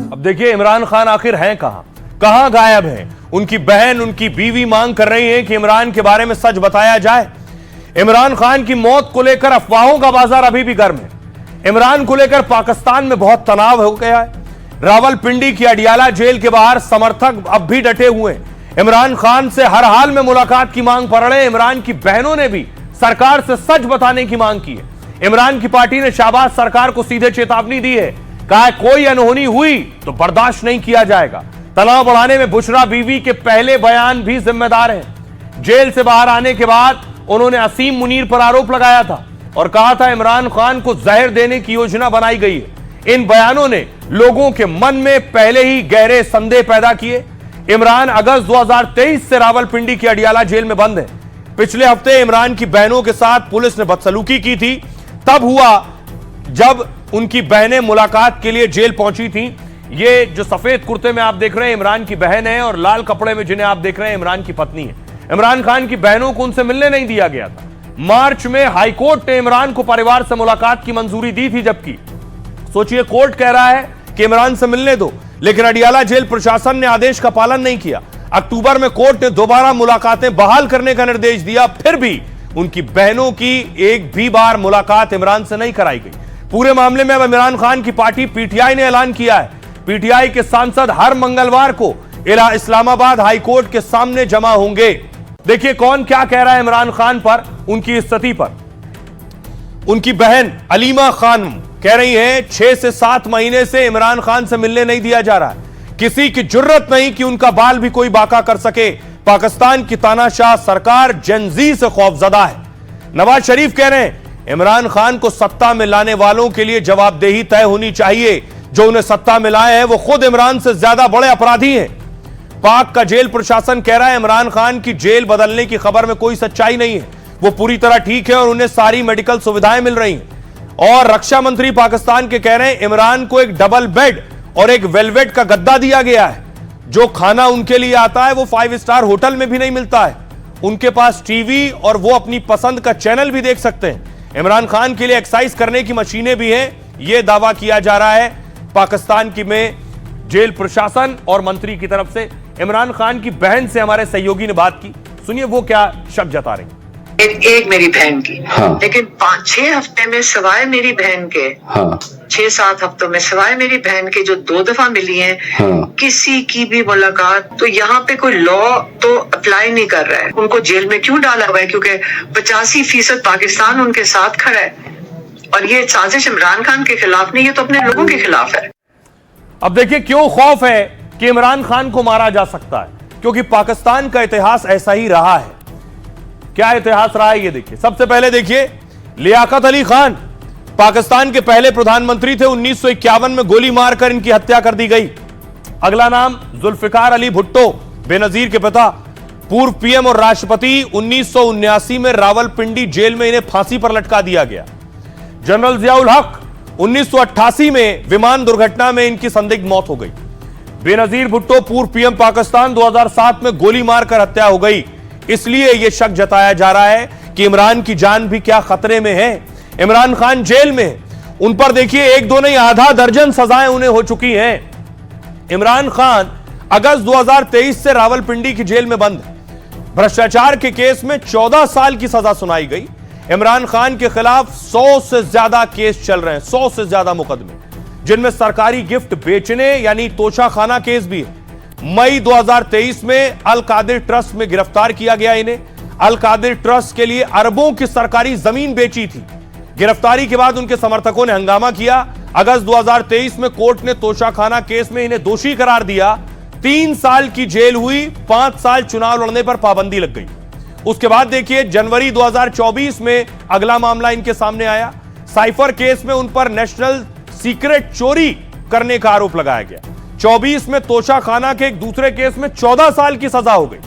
अब देखिए इमरान खान आखिर हैं कहां गायब हैं? उनकी बहन, उनकी बीवी मांग कर रही हैं कि इमरान के बारे में सच बताया जाए। इमरान खान की मौत को लेकर अफवाहों का बाजार अभी भी गर्म है। इमरान को लेकर पाकिस्तान में बहुत तनाव हो गया है। रावलपिंडी की अडियाला जेल के बाहर समर्थक अब भी डटे हुए हैं। इमरान खान से हर हाल में मुलाकात की मांग पर रहे। इमरान की बहनों ने भी सरकार से सच बताने की मांग की है। इमरान की पार्टी ने शहबाज सरकार को सीधे चेतावनी दी है, कहा कोई अनहोनी हुई तो बर्दाश्त नहीं किया जाएगा। तनाव बढ़ाने में बुशरा बीवी के पहले बयान भी जिम्मेदार हैं। जेल से बाहर आने के बाद उन्होंने असीम मुनीर पर आरोप लगाया था और कहा था इमरान खान को जहर देने की योजना बनाई गई है। इन बयानों ने लोगों के मन में पहले ही गहरे संदेह पैदा किए। इमरान अगस्त 2023 से रावलपिंडी की अडियाला जेल में बंद है। पिछले हफ्ते इमरान की बहनों के साथ पुलिस ने बदसलूकी की थी। तब हुआ जब उनकी बहनें मुलाकात के लिए जेल पहुंची थी। ये जो सफेद कुर्ते में आप देख रहे हैं इमरान की बहन है और लाल कपड़े में जिन्हें आप देख रहे हैं इमरान की पत्नी है। इमरान खान की बहनों को उनसे मिलने नहीं दिया गया था। मार्च में हाईकोर्ट ने इमरान को परिवार से मुलाकात की मंजूरी दी थी, जबकि सोचिए कोर्ट कह रहा है कि इमरान से मिलने दो, लेकिन अडियाला जेल प्रशासन ने आदेश का पालन नहीं किया। अक्टूबर में कोर्ट ने दोबारा मुलाकातें बहाल करने का निर्देश दिया, फिर भी उनकी बहनों की एक भी बार मुलाकात इमरान से नहीं कराई गई। पूरे मामले में अब इमरान खान की पार्टी पीटीआई ने ऐलान किया है। पीटीआई के सांसद हर मंगलवार को इस्लामाबाद हाईकोर्ट के सामने जमा होंगे। देखिए कौन क्या कह रहा है इमरान खान पर, उनकी स्थिति पर। उनकी बहन अलीमा खान कह रही है 6 से 7 महीने से इमरान खान से मिलने नहीं दिया जा रहा है। किसी की जुर्रत नहीं कि उनका बाल भी कोई बाका कर सके। पाकिस्तान की तानाशाह सरकार जेनजी से खौफजदा है। नवाज शरीफ कह रहे हैं इमरान खान को सत्ता में लाने वालों के लिए जवाबदेही तय होनी चाहिए। जो उन्हें सत्ता में लाए हैं वो खुद इमरान से ज्यादा बड़े अपराधी हैं। पाक का जेल प्रशासन कह रहा है इमरान खान की जेल बदलने की खबर में कोई सच्चाई नहीं है। वो पूरी तरह ठीक है और उन्हें सारी मेडिकल सुविधाएं मिल रही हैं। और रक्षा मंत्री पाकिस्तान के कह रहे हैं इमरान को एक डबल बेड और एक वेलवेट का गद्दा दिया गया है। जो खाना उनके लिए आता है वो 5 स्टार होटल में भी नहीं मिलता है। उनके पास टीवी और वो अपनी पसंद का चैनल भी देख सकते हैं। इमरान खान के लिए एक्सरसाइज करने की मशीनें भी हैं। यह दावा किया जा रहा है पाकिस्तान की में जेल प्रशासन और मंत्री की तरफ से। इमरान खान की बहन से हमारे सहयोगी ने बात की, सुनिए वो क्या शक जता रही। एक मेरी बहन की, हाँ। लेकिन 5-6 हफ्ते में सिवाय मेरी बहन के, हाँ। 6-7 हफ्तों में सिवाय मेरी बहन के जो 2 दफा मिली हैं, हाँ। किसी की भी मुलाकात, तो यहाँ पे कोई लॉ तो अप्लाई नहीं कर रहा है। उनको जेल में क्यों डाला हुआ है? क्योंकि 85% पाकिस्तान उनके साथ खड़ा है और ये साजिश इमरान खान के खिलाफ नहीं, ये तो अपने लोगों के खिलाफ है। अब देखिए क्यों खौफ है कि इमरान खान को मारा जा सकता है, क्योंकि पाकिस्तान का इतिहास ऐसा ही रहा है। क्या इतिहास रहा है ये देखिए। सबसे पहले देखिए लियाकत अली खान पाकिस्तान के पहले प्रधानमंत्री थे। 1951 में गोली मारकर इनकी हत्या कर दी गई। अगला नाम जुल्फिकार अली भुट्टो, बेनजीर के पिता, पूर्व पीएम और राष्ट्रपति। 1979 में रावलपिंडी जेल में इन्हें फांसी पर लटका दिया गया। जनरल जियाउल हक 1988 में विमान दुर्घटना में इनकी संदिग्ध मौत हो गई। बेनजीर भुट्टो पूर्व पीएम पाकिस्तान, 2007 में गोली मारकर हत्या हो गई। इसलिए यह शक जताया जा रहा है कि इमरान की जान भी क्या खतरे में है। इमरान खान जेल में, उन पर देखिए 1-2 नहीं आधा दर्जन सजाएं उन्हें हो चुकी हैं। इमरान खान अगस्त 2023 से रावलपिंडी की जेल में बंद है। भ्रष्टाचार के केस में 14 साल की सजा सुनाई गई। इमरान खान के खिलाफ 100 से ज्यादा केस चल रहे हैं, 100 से ज्यादा मुकदमे, जिनमें सरकारी गिफ्ट बेचने यानी तोशाखाना केस भी है। मई 2023 में अल कादिर ट्रस्ट में गिरफ्तार किया गया इन्हें। अल कादिर ट्रस्ट के लिए अरबों की सरकारी जमीन बेची थी। गिरफ्तारी के बाद उनके समर्थकों ने हंगामा किया। अगस्त 2023 में कोर्ट ने तोशाखाना केस में इन्हें दोषी करार दिया। 3 साल की जेल हुई, 5 साल चुनाव लड़ने पर पाबंदी लग गई। उसके बाद देखिए जनवरी 2024 में अगला मामला इनके सामने आया। साइफर केस में उन पर नेशनल सीक्रेट चोरी करने का आरोप लगाया गया। 24 में तोशाखाना के एक दूसरे केस में 14 साल की सजा हो गई।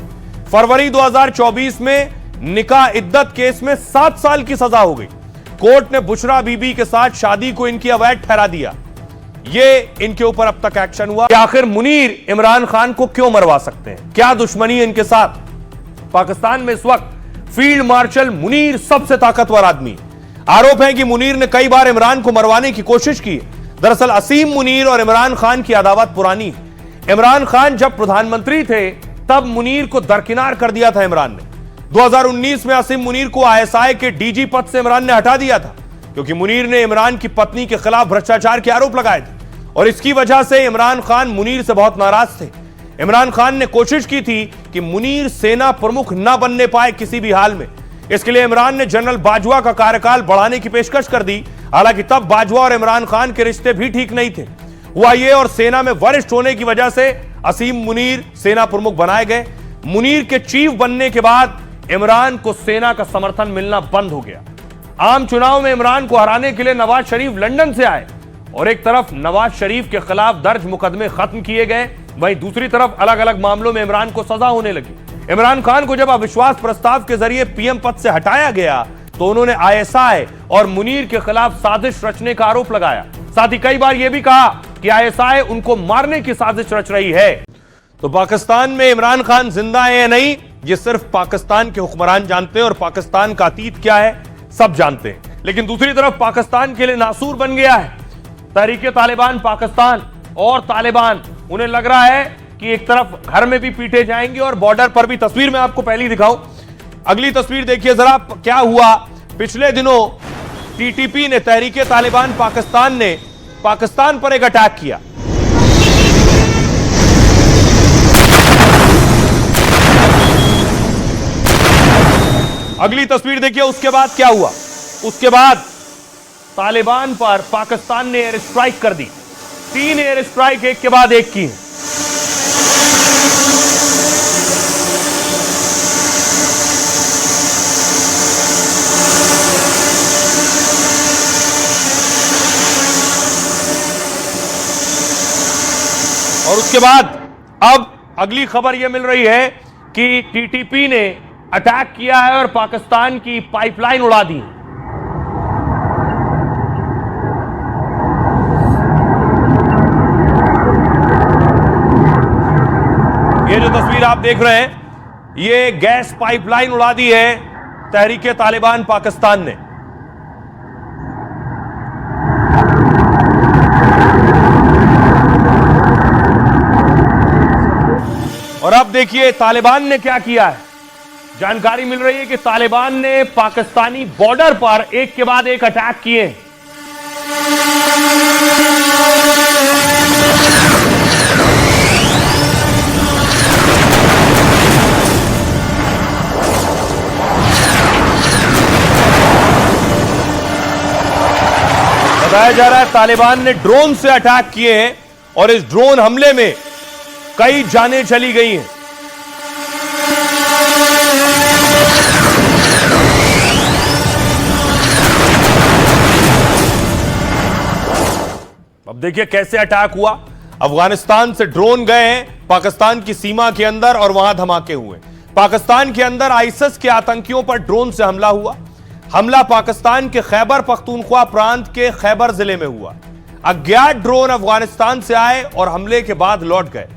फरवरी 2024 में निकाह इद्दत केस में 7 साल की सजा हो गई। कोर्ट ने बुशरा बीबी के साथ शादी को इनकी अवैध ठहरा दिया। ये इनके ऊपर अब तक एक्शन हुआ। आखिर मुनीर इमरान खान को क्यों मरवा सकते हैं? क्या दुश्मनी है इनके साथ? पाकिस्तान में इस वक्त फील्ड मार्शल मुनीर सबसे ताकतवर आदमी। आरोप है कि मुनीर ने कई बार इमरान को मरवाने की कोशिश की। दरअसल असीम मुनीर और इमरान खान की अदावत पुरानी है। इमरान खान जब प्रधानमंत्री थे तब मुनीर को दरकिनार कर दिया था इमरान ने। 2019 में असीम मुनीर को आईएसआई के डीजी पद से इमरान ने हटा दिया था, क्योंकि मुनीर ने इमरान की पत्नी के खिलाफ भ्रष्टाचार के आरोप लगाए थे और इसकी वजह से इमरान खान मुनीर से बहुत नाराज थे। इमरान खान ने कोशिश की थी कि मुनीर सेना प्रमुख न बनने पाए किसी भी हाल में। इसके लिए इमरान ने जनरल बाजवा का कार्यकाल बढ़ाने की पेशकश कर दी। हालांकि तब बाजवा और इमरान खान के रिश्ते भी ठीक नहीं थे। हुआ ये, और सेना में वरिष्ठ होने की वजह से असीम मुनीर सेना प्रमुख बनाए गए। मुनीर के चीफ बनने के बाद इमरान को सेना का समर्थन मिलना बंद हो गया। आम चुनाव में इमरान को हराने के लिए नवाज शरीफ लंदन से आए और एक तरफ नवाज शरीफ के खिलाफ दर्ज मुकदमे खत्म किए गए, वहीं दूसरी तरफ अलग अलग मामलों में इमरान को सजा होने लगी। इमरान खान को जब अविश्वास प्रस्ताव के जरिए पीएम पद से हटाया गया तो उन्होंने आईएसआई और मुनीर के खिलाफ साजिश रचने का आरोप लगाया। साथ ही कई बार यह भी कहा कि आईएसआई उनको मारने की साजिश रच रही है। तो पाकिस्तान में इमरान खान जिंदा है या नहीं, ये सिर्फ पाकिस्तान के हुक्मरान जानते हैं और पाकिस्तान का अतीत क्या है सब जानते हैं। लेकिन दूसरी तरफ पाकिस्तान के लिए नासूर बन गया है तहरीके तालिबान पाकिस्तान और तालिबान। उन्हें लग रहा है कि एक तरफ घर में भी पीटे जाएंगे और बॉर्डर पर भी। तस्वीर में आपको पहली दिखाऊं, अगली तस्वीर देखिए जरा क्या हुआ। पिछले दिनों टीटीपी ने, तहरीके तालिबान पाकिस्तान ने पाकिस्तान पर एक अटैक किया। अगली तस्वीर देखिए, उसके बाद क्या हुआ। उसके बाद तालिबान पर पाकिस्तान ने एयर स्ट्राइक कर दी। 3 एयर स्ट्राइक एक के बाद एक की। और उसके बाद अब अगली खबर यह मिल रही है कि टीटीपी ने अटैक किया है और पाकिस्तान की पाइपलाइन उड़ा दी। ये जो तस्वीर आप देख रहे हैं, ये गैस पाइपलाइन उड़ा दी है तहरीके तालिबान पाकिस्तान ने। और अब देखिए तालिबान ने क्या किया है। जानकारी मिल रही है कि तालिबान ने पाकिस्तानी बॉर्डर पर एक के बाद एक अटैक किए। बताया जा रहा है तालिबान ने ड्रोन से अटैक किए हैं और इस ड्रोन हमले में कई जानें चली गई हैं। अब देखिए कैसे अटैक हुआ। अफगानिस्तान से ड्रोन गए हैं पाकिस्तान की सीमा के अंदर और वहां धमाके हुए। पाकिस्तान के अंदर आईएसआई के आतंकियों पर ड्रोन से हमला हुआ। हमला पाकिस्तान के खैबर पख्तूनख्वा प्रांत के खैबर जिले में हुआ। अज्ञात ड्रोन अफगानिस्तान से आए और हमले के बाद लौट गए।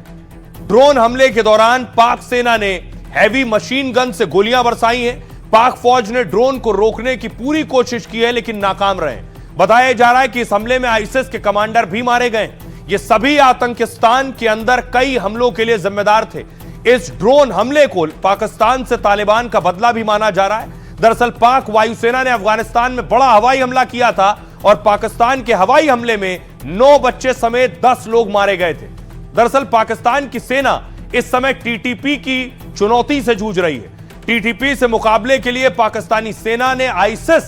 ड्रोन हमले के दौरान पाक सेना ने हैवी मशीन गन से गोलियां बरसाई हैं। पाक फौज ने ड्रोन को रोकने की पूरी कोशिश की है लेकिन नाकाम रहे। बताया जा रहा है कि इस हमले में आईएसआई के कमांडर भी मारे गए। ये सभी आतंकिस्तान के अंदर कई हमलों के लिए जिम्मेदार थे। इस ड्रोन हमले को पाकिस्तान से तालिबान का बदला भी माना जा रहा है। दरअसल पाक वायुसेना ने अफगानिस्तान में बड़ा हवाई हमला किया था और पाकिस्तान के हवाई हमले में 9 बच्चे समेत 10 लोग मारे गए थे। दरअसल पाकिस्तान की सेना इस समय टीटीपी की चुनौती से जूझ रही है। टीटीपी से मुकाबले के लिए पाकिस्तानी सेना ने आईएसआई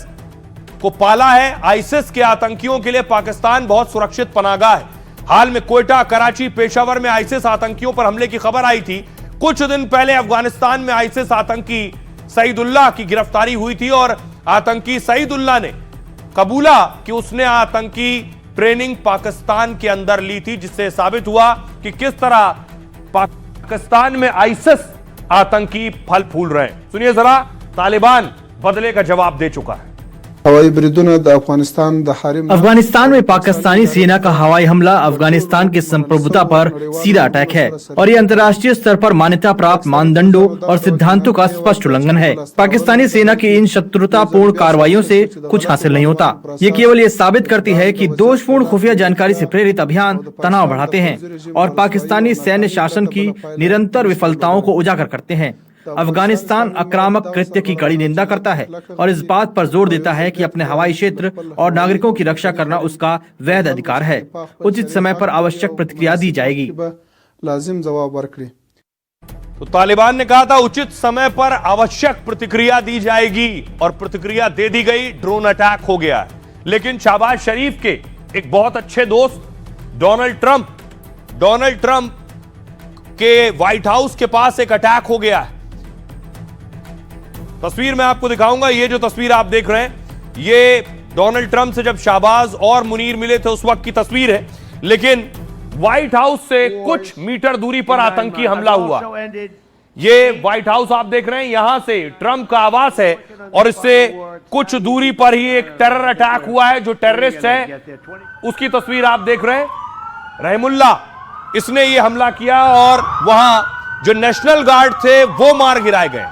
को पाला है। आईएसआई के आतंकियों के लिए पाकिस्तान बहुत सुरक्षित पनाहगाह है। हाल में कोयटा, कराची, पेशावर में आईएसआई आतंकियों पर हमले की खबर आई थी। कुछ दिन पहले अफगानिस्तान में आईएसआई आतंकी सईदुल्लाह की गिरफ्तारी हुई थी और आतंकी सईदुल्लाह ने कबूला कि उसने आतंकी ट्रेनिंग पाकिस्तान के अंदर ली थी, जिससे साबित हुआ कि किस तरह पाकिस्तान में आईएसआई आतंकी फल फूल रहे हैं। सुनिए जरा, तालिबान बदले का जवाब दे चुका है। अफगानिस्तान में पाकिस्तानी सेना का हवाई हमला अफगानिस्तान की संप्रभुता पर सीधा अटैक है और ये अंतर्राष्ट्रीय स्तर पर मान्यता प्राप्त मानदंडों और सिद्धांतों का स्पष्ट उल्लंघन है। पाकिस्तानी सेना की इन शत्रुतापूर्ण कार्रवाइयों से कुछ हासिल नहीं होता। ये केवल ये साबित करती है कि दोषपूर्ण खुफिया जानकारी से प्रेरित अभियान तनाव बढ़ाते हैं और पाकिस्तानी सैन्य शासन की निरंतर विफलताओं को उजागर करते हैं। अफगानिस्तान आक्रामक कृत्य की कड़ी निंदा करता है और इस बात पर जोर देता है कि अपने हवाई क्षेत्र और नागरिकों की रक्षा करना उसका वैध अधिकार है। उचित समय पर आवश्यक प्रतिक्रिया दी जाएगी। तो तालिबान ने कहा था उचित समय पर आवश्यक प्रतिक्रिया दी जाएगी और प्रतिक्रिया दे दी गई। ड्रोन अटैक हो गया है, लेकिन शहबाज शरीफ के एक बहुत अच्छे दोस्त डोनाल्ड ट्रंप के व्हाइट हाउस के पास एक अटैक हो गया है। तस्वीर मैं आपको दिखाऊंगा। ये जो तस्वीर आप देख रहे हैं, ये डोनाल्ड ट्रंप से जब शहबाज और मुनीर मिले थे उस वक्त की तस्वीर है, लेकिन व्हाइट हाउस से कुछ मीटर दूरी पर आतंकी हमला हुआ। ये व्हाइट हाउस आप देख रहे हैं, यहां से ट्रंप का आवास है और इससे कुछ दूरी पर ही एक टेरर अटैक हुआ है। जो टेररिस्ट है उसकी तस्वीर आप देख रहे हैं, रहमुल्ला, इसने ये हमला किया और वहां जो नेशनल गार्ड थे वो मार गिराए गए।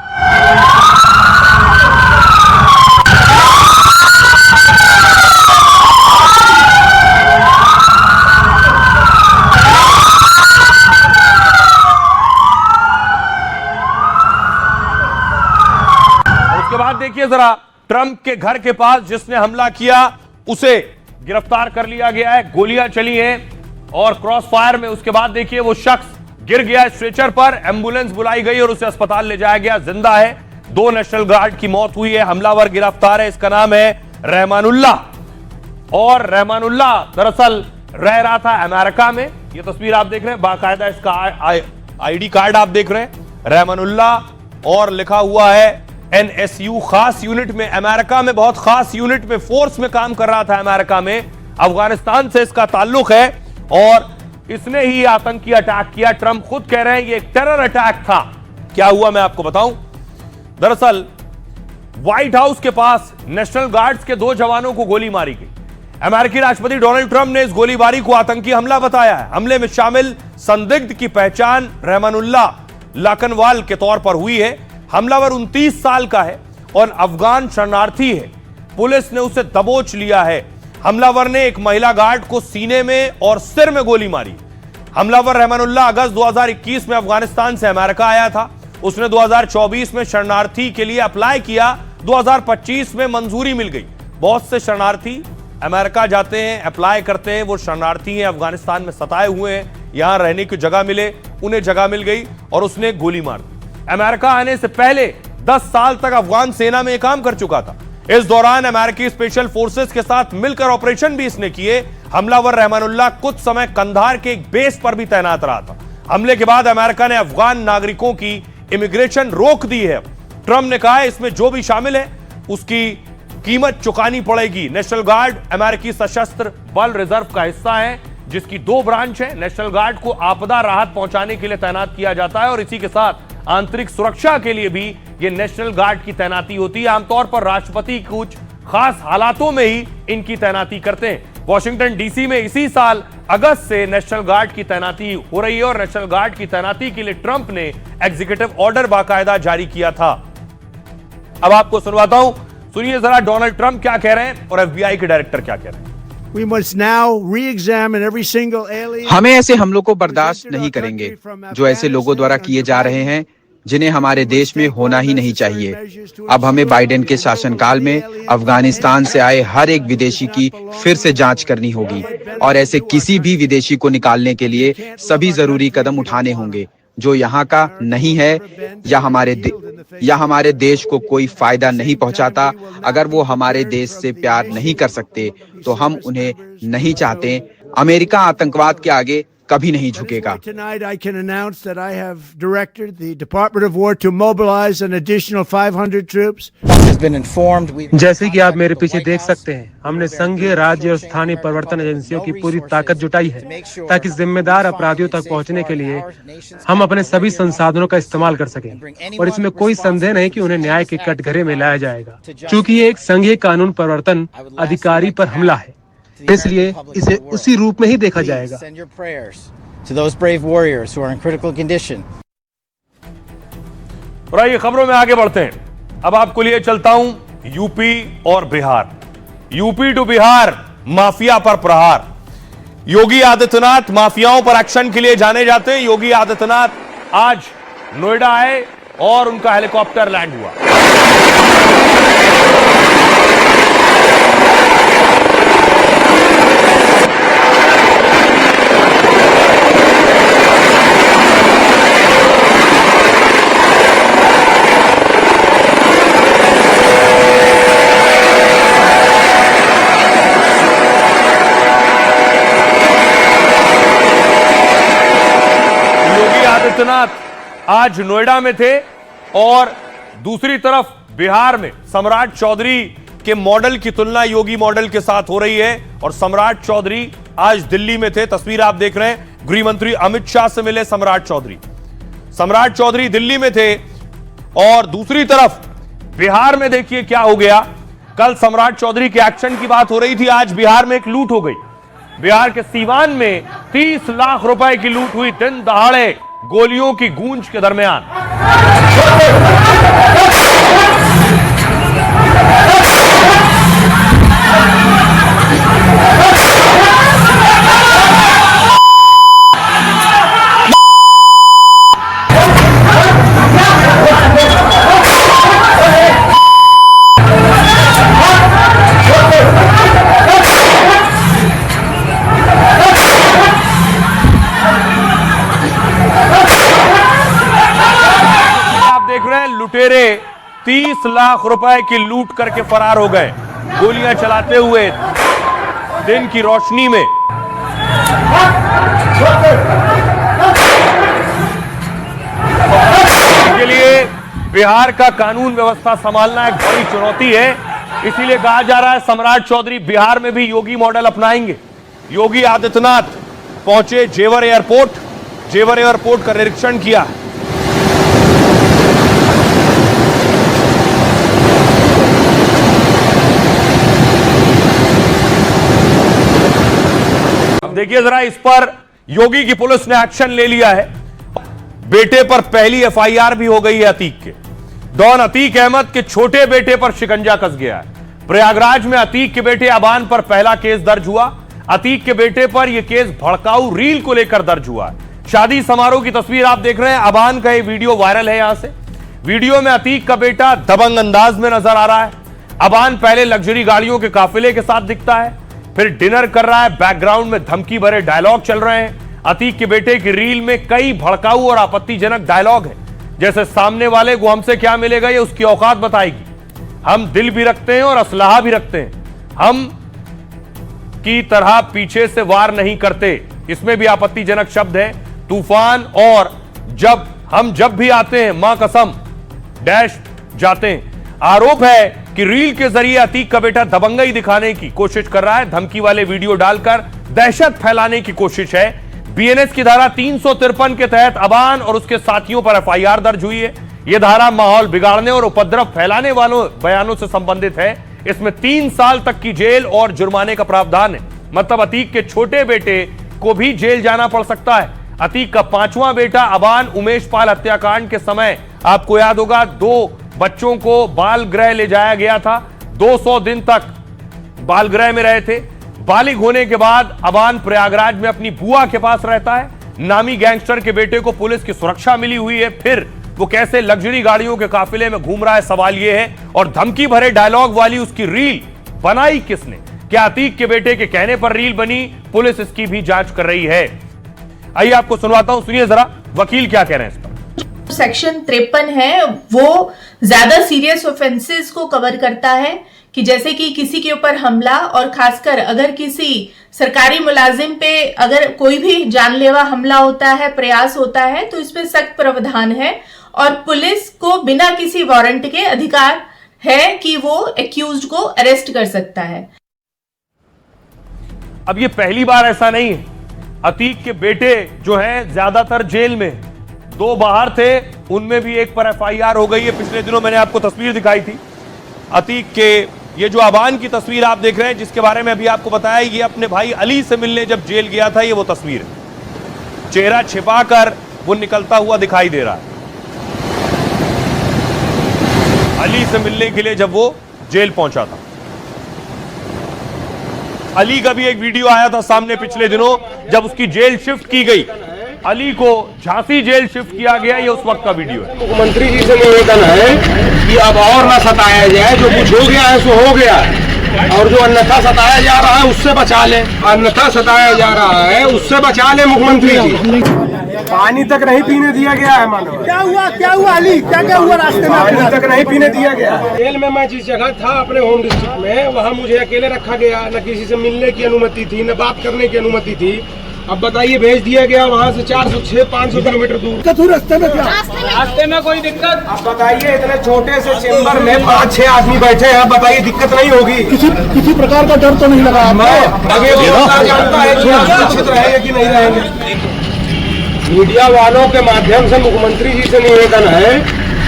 उसके बाद देखिए जरा, ट्रंप के घर के पास जिसने हमला किया उसे गिरफ्तार कर लिया गया है। गोलियां चली हैं और क्रॉस फायर में। उसके बाद देखिए वो शख्स गिर गया स्ट्रेचर पर, एम्बुलेंस बुलाई गई और उसे अस्पताल ले जाया गया, जिंदा है। 2 नेशनल गार्ड की मौत हुई है। हमलावर गिरफ्तार है, इसका नाम है रहमानुल्लाह। और रहमानुल्लाह दरअसल रह रहा था अमेरिका में। ये तस्वीर आप देख रहे हैं, बाकायदा इसका आईडी कार्ड आप देख रहे हैं, रहमानुल्लाह, और लिखा हुआ है NSU खास यूनिट में, अमेरिका में बहुत खास यूनिट में, फोर्स में काम कर रहा था अमेरिका में। अफगानिस्तान से इसका ताल्लुक है और इसने ही आतंकी अटैक किया। ट्रंप खुद कह रहे हैं ये एक टेरर अटैक था। क्या हुआ मैं आपको बताऊं। दरअसल व्हाइट हाउस के पास नेशनल गार्ड्स के 2 जवानों को गोली मारी गई। अमेरिकी राष्ट्रपति डोनाल्ड ट्रंप ने इस गोलीबारी को आतंकी हमला बताया है। हमले में शामिल संदिग्ध की पहचान रहमानुल्लाह लाकनवाल के तौर पर हुई है। हमलावर 29 साल का है और अफगान शरणार्थी है। पुलिस ने उसे दबोच लिया है। हमलावर ने एक महिला गार्ड को सीने में और सिर में गोली मारी। हमलावर रहमानुल्लाह अगस्त 2021 में अफगानिस्तान से अमेरिका आया था। उसने 2024 में शरणार्थी के लिए अप्लाई किया। 2025 में मंजूरी मिल गई। बहुत से शरणार्थी अमेरिका जाते हैं, अप्लाई करते हैं, वो शरणार्थी हैं, अफगानिस्तान में सताए हुए हैं, यहां रहने की जगह मिले, उन्हें जगह मिल गई और उसने गोली मार दी। अमेरिका आने से पहले 10 साल तक अफगान सेना में काम कर चुका था। इस दौरान अमेरिकी स्पेशल फोर्सेस के साथ मिलकर ऑपरेशन भी इसने किए। हमलावर रहमानुल्लाह कुछ समय कंधार के एक बेस पर भी तैनात रहा था। हमले के बाद अमेरिका ने अफगान नागरिकों की इमिग्रेशन रोक दी है। ट्रंप ने कहा है इसमें जो भी शामिल है उसकी कीमत चुकानी पड़ेगी। नेशनल गार्ड अमेरिकी सशस्त्र बल रिजर्व का हिस्सा है, जिसकी 2 ब्रांच है। नेशनल गार्ड को आपदा राहत पहुंचाने के लिए तैनात किया जाता है और इसी के साथ आंतरिक सुरक्षा के लिए भी ये नेशनल गार्ड की तैनाती होती है। आमतौर पर राष्ट्रपति कुछ खास हालातों में ही इनकी तैनाती करते हैं। वॉशिंगटन डीसी में इसी साल अगस्त से नेशनल गार्ड की तैनाती हो रही है और नेशनल गार्ड की तैनाती के लिए ट्रंप ने एग्जीक्यूटिव ऑर्डर बाकायदा जारी किया था। अब आपको सुनवाता हूं, सुनिए जरा डोनाल्ड ट्रंप क्या कह रहे हैं और FBI के डायरेक्टर क्या कह रहे हैं। हमें ऐसे हमलों को बर्दाश्त नहीं करेंगे जो ऐसे लोगों द्वारा किए जा रहे हैं जिन्हें हमारे देश में होना ही नहीं चाहिए। अब हमें बाइडेन के शासनकाल में अफगानिस्तान से आए हर एक विदेशी की फिर से जांच करनी होगी और ऐसे किसी भी विदेशी को निकालने के लिए सभी जरूरी कदम उठाने होंगे जो यहाँ का नहीं है या हमारे देश को कोई फायदा नहीं पहुँचाता। अगर वो हमारे देश से प्यार नहीं कर सकते तो हम उन्हें नहीं चाहते। अमेरिका आतंकवाद के आगे कभी नहीं झुकेगा। जैसे कि आप मेरे पीछे देख सकते हैं, हमने संघीय, राज्य और स्थानीय प्रवर्तन एजेंसियों की पूरी ताकत जुटाई है ताकि जिम्मेदार अपराधियों तक पहुंचने के लिए हम अपने सभी संसाधनों का इस्तेमाल कर सकें। और इसमें कोई संदेह नहीं कि उन्हें न्याय के कटघरे में लाया जाएगा, क्योंकि ये एक संघीय कानून प्रवर्तन अधिकारी पर हमला है, इसलिए इसे उसी रूप में ही देखा जाएगा। और आइए खबरों में आगे बढ़ते हैं। अब आपको लिए चलता हूं यूपी और Bihar. UP to Bihar, mafia पर प्रहार। योगी आदित्यनाथ माफियाओं पर एक्शन के लिए जाने जाते हैं। योगी आदित्यनाथ आज नोएडा आए और उनका हेलीकॉप्टर लैंड हुआ। आदित्यनाथ आज नोएडा में थे और दूसरी तरफ बिहार में सम्राट चौधरी के मॉडल की तुलना योगी मॉडल के साथ हो रही है। और सम्राट चौधरी आज दिल्ली में थे। तस्वीर आप देख रहे हैं, गृह मंत्री अमित शाह से मिले सम्राट चौधरी। सम्राट चौधरी दिल्ली में थे और दूसरी तरफ बिहार में देखिए क्या हो गया। कल सम्राट चौधरी के एक्शन की बात हो रही थी, आज बिहार में एक लूट हो गई। बिहार के सीवान में 30 लाख रुपए की लूट हुई दिन दहाड़े, गोलियों की गूंज के दरमियान। लुटेरे 30 लाख रुपए की लूट करके फरार हो गए, गोलियां चलाते हुए दिन की रोशनी में। के लिए बिहार का कानून व्यवस्था संभालना एक बड़ी चुनौती है, इसीलिए कहा जा रहा है सम्राट चौधरी बिहार में भी योगी मॉडल अपनाएंगे। योगी आदित्यनाथ पहुंचे जेवर एयरपोर्ट, जेवर एयरपोर्ट का निरीक्षण किया। देखिए जरा, इस पर योगी की पुलिस ने एक्शन ले लिया है। बेटे पर पहली एफआईआर भी हो गई है अतीक के। डॉन अतीक अहमद के छोटे बेटे पर शिकंजा कस गया है। प्रयागराज में अतीक के बेटे अबान पर पहला केस दर्ज हुआ। अतीक के बेटे पर यह केस भड़काऊ रील को लेकर दर्ज हुआ है। शादी समारोह की तस्वीर आप देख रहे हैं। अबान का यह वीडियो वायरल है। यहां से वीडियो में अतीक का बेटा दबंग अंदाज में नजर आ रहा है। अबान पहले लग्जरी गाड़ियों के काफिले के साथ दिखता है, फिर डिनर कर रहा है। बैकग्राउंड में धमकी भरे डायलॉग चल रहे हैं। अतीक के बेटे की रील में कई भड़काऊ और आपत्तिजनक डायलॉग है, जैसे सामने वाले को हमसे क्या मिलेगा ये उसकी औकात बताएगी, हम दिल भी रखते हैं और असलाहा भी रखते हैं, हम की तरह पीछे से वार नहीं करते। इसमें भी आपत्तिजनक शब्द है। तूफान और जब भी आते हैं मां कसम डैश जाते हैं। आरोप है कि रील के जरिए अतीक का बेटा दबंगई दिखाने की कोशिश कर रहा है। धमकी वाले वीडियो डालकर दहशत फैलाने की कोशिश है। बीएनएस की धारा 353 के तहत अबान और उसके साथियों पर एफआईआर दर्ज हुई है। यह धारा माहौल बिगाड़ने और उपद्रव फैलाने वालों बयानों से संबंधित है। इसमें 3 साल तक की जेल और जुर्माने का प्रावधान है। मतलब अतीक के छोटे बेटे को भी जेल जाना पड़ सकता है। अतीक का 5वां बेटा अबान उमेश पाल हत्याकांड के समय आपको याद होगा 2 बच्चों को बाल गृह ले जाया गया था। 200 दिन तक बाल गृह में रहे थे। बालिग होने के बाद अबान प्रयागराज में अपनी बुआ के पास रहता है। नामी गैंगस्टर के बेटे को पुलिस की सुरक्षा मिली हुई है। फिर वो कैसे लग्जरी गाड़ियों के काफिले में घूम रहा है, सवाल यह है। और धमकी भरे डायलॉग वाली उसकी रील बनाई किसने? क्या अतीक के बेटे के कहने पर रील बनी? पुलिस इसकी भी जांच कर रही है। आइए आपको सुनवाता हूं, सुनिए जरा वकील क्या कह रहे हैं इस पर। सेक्शन 53 है वो ज्यादा सीरियस ऑफेंसेस को कवर करता है, कि जैसे कि किसी के ऊपर हमला और खासकर अगर किसी सरकारी मुलाजिम पे अगर कोई भी जानलेवा हमला होता है, प्रयास होता है, तो इसमें सख्त प्रावधान है। और पुलिस को बिना किसी वारंट के अधिकार है कि वो एक्यूज्ड को अरेस्ट कर सकता है। अब ये पहली बार ऐसा नहीं है। अतीक के बेटे जो हैं ज्यादातर जेल में, 2 बाहर थे, उनमें भी एक पर एफआईआर हो गई है। पिछले दिनों मैंने आपको तस्वीर दिखाई थी अतीक के, ये जो अबान की तस्वीर आप देख रहे हैं, जिसके बारे में अभी आपको बताया, ये अपने भाई अली से मिलने जब जेल गया था, ये वो तस्वीर है। चेहरा छिपाकर वो निकलता हुआ दिखाई दे रहा है, अली से मिलने के लिए जब वो जेल पहुंचा था। अली का भी एक वीडियो आया था सामने पिछले दिनों, जब उसकी जेल शिफ्ट की गई, अली को झांसी जेल शिफ्ट किया गया, ये उस वक्त का वीडियो है। मुख्यमंत्री जी से निवेदन है कि अब और ना सताया जाए, जो कुछ हो गया है सो हो गया, और जो अन्यथा सताया जा रहा है उससे बचा ले। अन्यथा सताया जा रहा है उससे बचा ले मुख्यमंत्री जी। पानी तक नहीं पीने दिया गया है मानो। क्या हुआ अली, क्या हुआ रास्ते में? पानी तक नहीं पीने दिया गया। जेल में मैं जिस जगह था अपने होम डिस्ट्रिक्ट में, वहाँ मुझे अकेले रखा गया, न किसी से मिलने की अनुमति थी, न बात करने की अनुमति थी। अब बताइए, भेज दिया गया वहाँ से 400-500 किलोमीटर दूर। रास्ते में कोई दिक्कत? अब बताइए, इतने छोटे से चेम्बर में 5-6 आदमी बैठे हैं, बताइए दिक्कत नहीं होगी? किसी प्रकार का डर तो नहीं लगा? जानता है कि आप सुरक्षित रहेंगे कि नहीं रहेंगे। मीडिया वालों के माध्यम से मुख्यमंत्री जी से निवेदन है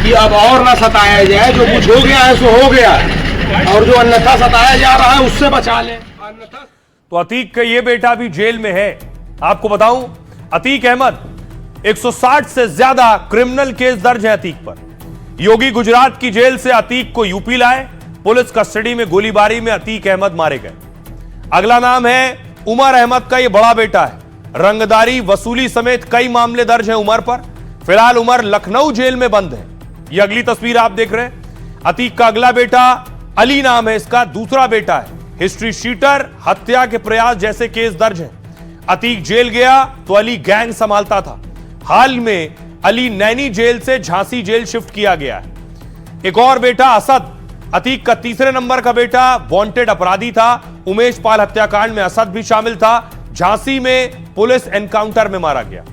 कि अब और ना सताया जाए, जो कुछ हो गया है सो हो गया, और जो अन्यथा सताया जा रहा है उससे बचा ले। तो अतीक का ये बेटा भी जेल में है। आपको बताऊं, अतीक अहमद, 160 से ज्यादा क्रिमिनल केस दर्ज है अतीक पर। योगी गुजरात की जेल से अतीक को यूपी लाए, पुलिस कस्टडी में गोलीबारी में अतीक अहमद मारे गए। अगला नाम है उमर अहमद का, ये बड़ा बेटा है। रंगदारी, वसूली समेत कई मामले दर्ज हैं उमर पर। फिलहाल उमर लखनऊ जेल में बंद है। ये अगली तस्वीर आप देख रहे हैं। अतीक का अगला बेटा अली नाम है इसका, दूसरा बेटा है। हिस्ट्री शीटर, हत्या के प्रयास जैसे केस दर्ज हैं। अतीक जेल गया तो अली गैंग संभालता था। हाल में अली नैनी जेल से झांसी जेल शिफ्ट किया गया है। एक और बेटा असद, अतीक का तीसरे नंबर का बेटा, वांटेड अपराधी था। उमेश पाल हत्याकांड में असद भी शामिल था। झांसी में पुलिस एनकाउंटर में मारा गया।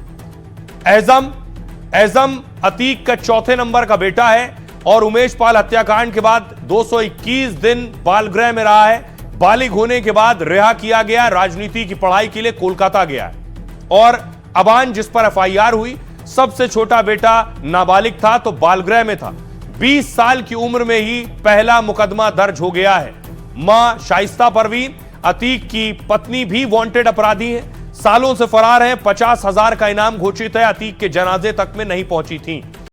एज़म अतीक का चौथे नंबर का बेटा है और उमेश पाल हत्याकांड के बाद 221 दिन बालगृह में रहा है। बालिग होने के बाद रिहा किया गया। राजनीति की पढ़ाई के लिए कोलकाता गया है। और अबान, जिस पर एफआईआर हुई, सबसे छोटा बेटा नाबालिग था तो बालगृह में था। 20 साल की उम्र में ही पहला मुकदमा दर्ज हो गया है। मां शाइस्ता परवीन, अतीक की पत्नी, भी वांटेड अपराधी है। सालों से फरार हैं। 50,000 का इनाम घोषित है। अतीक के जनाजे तक में नहीं पहुंची थी।